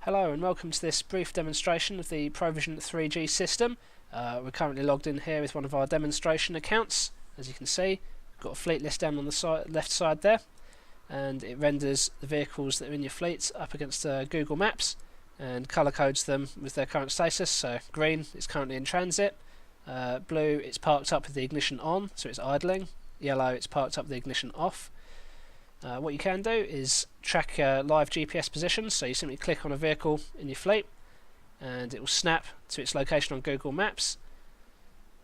Hello and welcome to this brief demonstration of the Provision 3G system. We're currently logged in here with one of our demonstration accounts. As you can see, we've got a fleet list down on the left side there, and it renders the vehicles that are in your fleet up against Google Maps and colour codes them with their current status. So green, it's currently in transit; blue, it's parked up with the ignition on, so it's idling; yellow, it's parked up with the ignition off. What you can do is track live GPS positions, so you simply click on a vehicle in your fleet and it will snap to its location on Google Maps.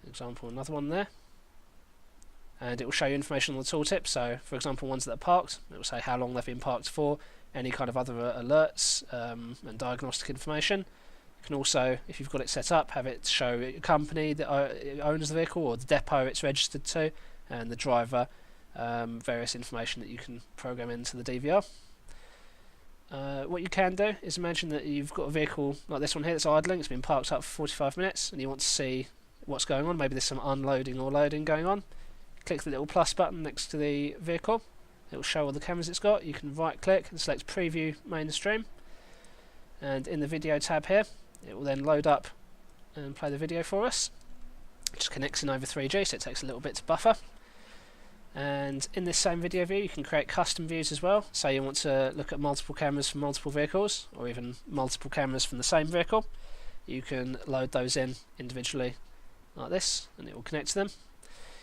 For example, another one there, and it will show you information on the tooltip. So for example, ones that are parked, it will say how long they've been parked for, any kind of other alerts and diagnostic information. You can also, if you've got it set up, have it show a company that owns the vehicle or the depot it's registered to and the driver. Various information that you can program into the DVR. What you can do is imagine that you've got a vehicle like this one here that's idling, it's been parked up for 45 minutes and you want to see what's going on. Maybe there's some unloading or loading going on. Click the little plus button next to the vehicle, it will show all the cameras it's got. You can right click and select preview mainstream, and in the video tab here it will then load up and play the video for us. It just connects in over 3G, so it takes a little bit to buffer. And in this same video view you can create custom views as well. Say you want to look at multiple cameras from multiple vehicles, or even multiple cameras from the same vehicle. You can load those in individually like this and it will connect to them.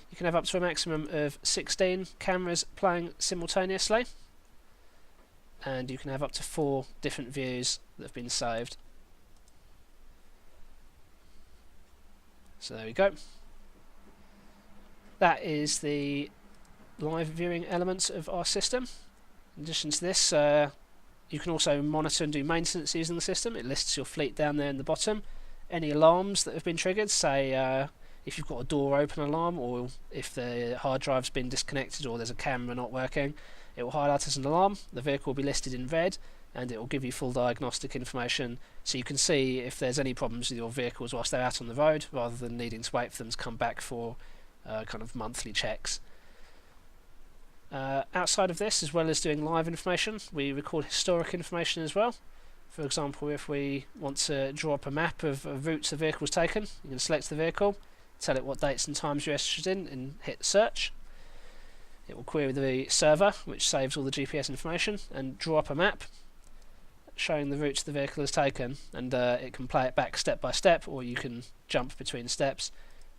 You can have up to a maximum of 16 cameras playing simultaneously, and you can have up to 4 different views that have been saved. So there we go. That is the live viewing elements of our system. In addition to this, you can also monitor and do maintenance using the system. It lists your fleet down there in the bottom. Any alarms that have been triggered, say if you've got a door open alarm, or if the hard drive's been disconnected or there's a camera not working, it will highlight as an alarm. The vehicle will be listed in red and it will give you full diagnostic information, so you can see if there's any problems with your vehicles whilst they're out on the road, rather than needing to wait for them to come back for kind of monthly checks. Outside of this, as well as doing live information, we record historic information as well. For example, if we want to draw up a map of routes the vehicle's taken, you can select the vehicle, tell it what dates and times you're interested in, and hit search. It will query the server, which saves all the GPS information, and draw up a map showing the routes the vehicle has taken, and it can play it back step by step, or you can jump between steps,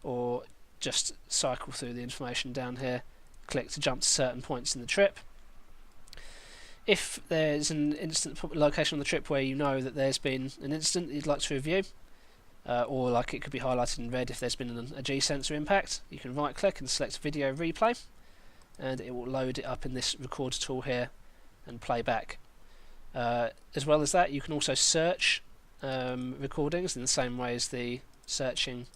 or just cycle through the information down here. Click to jump to certain points in the trip. If there's an instant location on the trip where you know that there's been an incident that you'd like to review, or like it could be highlighted in red if there's been a G-sensor impact, you can right click and select video replay, and it will load it up in this recorder tool here and play back. As well as that, you can also search recordings in the same way as the searching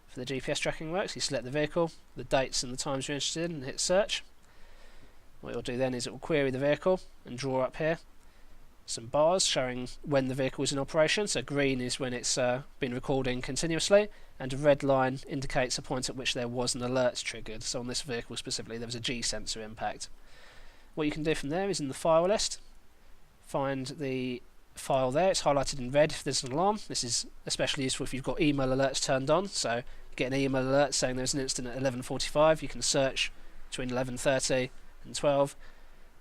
for the GPS tracking works. You select the vehicle, the dates and the times you're interested in, and hit search. What it will do then is it will query the vehicle and draw up here some bars showing when the vehicle is in operation. So green is when it's been recording continuously, and a red line indicates a point at which there was an alert triggered. So on this vehicle specifically there was a G-sensor impact. What you can do from there is in the file list, find the file there. It's highlighted in red if there's an alarm. This is especially useful if you've got email alerts turned on. So you get an email alert saying there's an incident at 11:45, you can search between 11:30 and 12,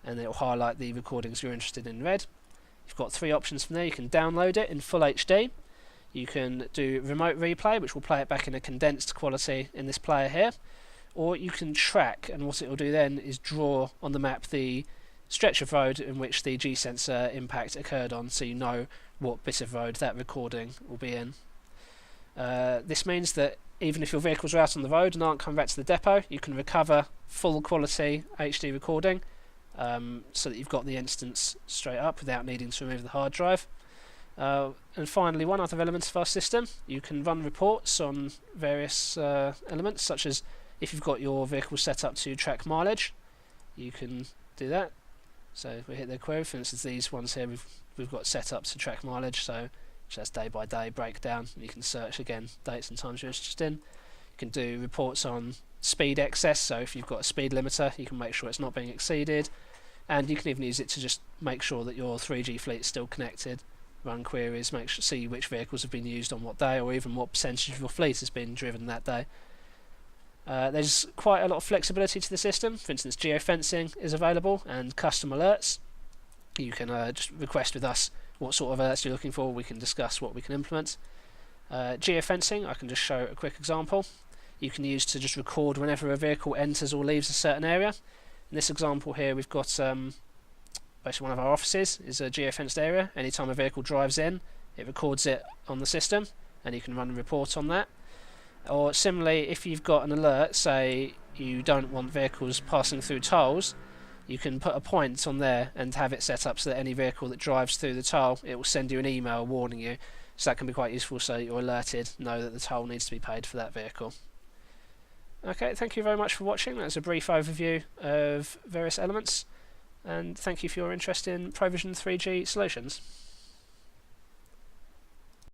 and it will highlight the recordings you're interested in red. You've got 3 options from there. You can download it in full HD, you can do remote replay, which will play it back in a condensed quality in this player here, or you can track, and what it will do then is draw on the map the stretch of road in which the G-sensor impact occurred on, so you know what bit of road that recording will be in. This means that even if your vehicles are out on the road and aren't coming back to the depot, you can recover full quality HD recording, so that you've got the instance straight up without needing to remove the hard drive. And finally, one other element of our system, you can run reports on various elements, such as if you've got your vehicle set up to track mileage, you can do that. So if we hit the query, for instance, these ones here we've got set up to track mileage, so that's day by day breakdown. You can search again dates and times you're interested in. You can do reports on speed excess, so if you've got a speed limiter you can make sure it's not being exceeded, and you can even use it to just make sure that your 3G fleet is still connected run queries, see which vehicles have been used on what day, or even what percentage of your fleet has been driven that day. There's quite a lot of flexibility to the system. For instance, geofencing is available and custom alerts. You can just request with us what sort of alerts you're looking for. We can discuss what we can implement. Geofencing, I can just show a quick example. You can use to just record whenever a vehicle enters or leaves a certain area. In this example here, we've got basically one of our offices is a geofenced area. Anytime a vehicle drives in, it records it on the system, and you can run a report on that. Or similarly, if you've got an alert, say you don't want vehicles passing through tolls, you can put a point on there and have it set up so that any vehicle that drives through the toll, it will send you an email warning you. So that can be quite useful, so you're alerted, know that the toll needs to be paid for that vehicle. Okay, thank you very much for watching. That's a brief overview of various elements, and thank you for your interest in Provision 3G solutions.